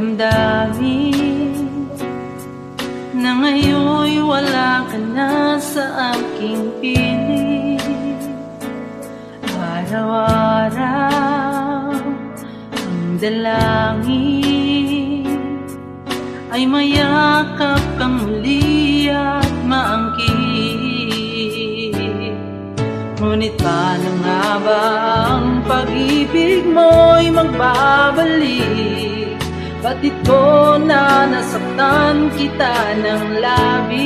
damdamin na ngayon'y wala ka na sa aking piling. Araw-araw ang dalangin ay mayakap kang muli at maangkin. Ngunit paano nga ba ang pag-ibig mo'y magbabalik? Batid ko na nasaktan kita ng labis,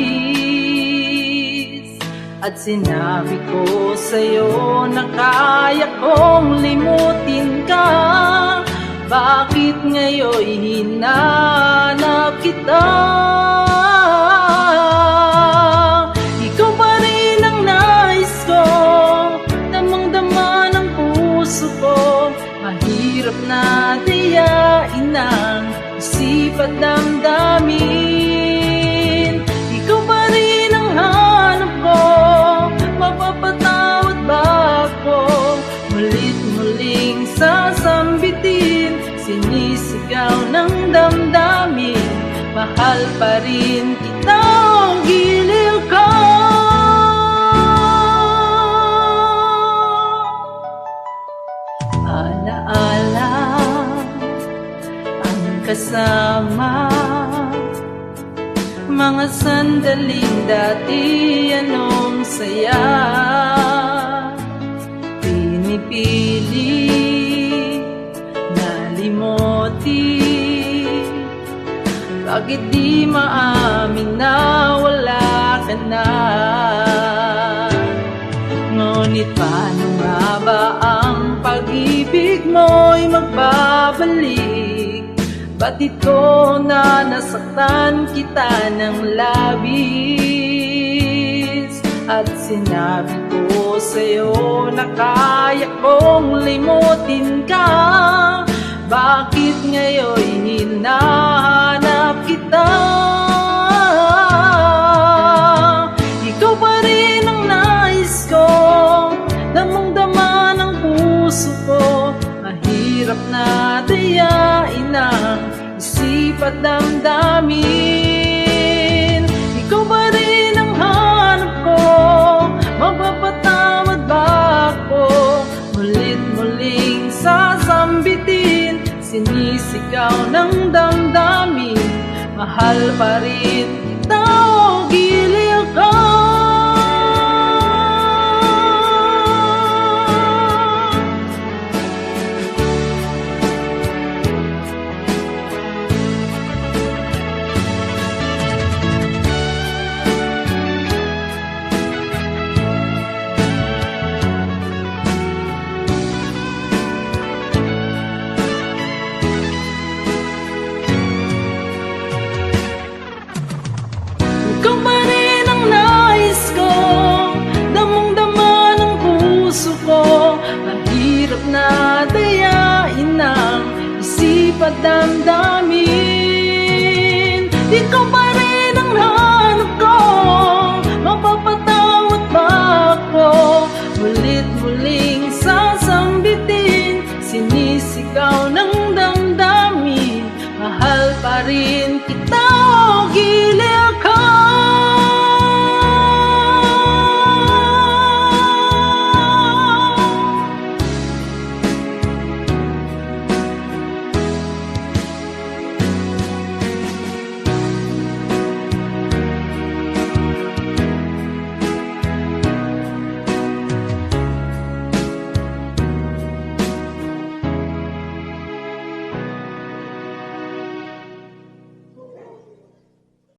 at sinabi ko sa'yo na kaya kong limutin ka. Bakit ngayon'y hinanap kita? Ikaw pa rin ang nais ko, damang-dama ng puso ko. Mahirap na dayain ang isip at damdamin. Ikaw pa rin ang hanap ko, mapapatawad ba ako? Mulit-muling sasambitin, sinisigaw ng damdamin. Mahal pa rin kita o giliw ka. Alaala ang kasama, mga sandaling dati anong saya. Pinipili na limutin, bakit di maamin na wala ka na? Ngunit paano nga ba ang pag-ibig mo'y magbabalik? Batid ko na nasaktan kita ng labis, at sinabi ko sa'yo na kaya kong limutin ka. Bakit ngayon'y hinahanap kita? Ikaw pa rin ang nais ko, damang-dama ng puso ko. Mahirap na dayain ang isip at damdamin. Ikaw pa rin ang hanap ko, mapapatawad ba ako? Mulit-muling sasambitin, sinisigaw ng damdamin. Mahal pa rin kita o giliw ka. Ikaw pa rin ang nais ko, damang-dama ng puso ko. Mahirap na dayain ang isip at damdamin. Ikaw pa rin ang hanap ko, mapapatawad ba ako? Mulit-muling sasambitin, sinisigaw ng damdamin. Mahal pa rin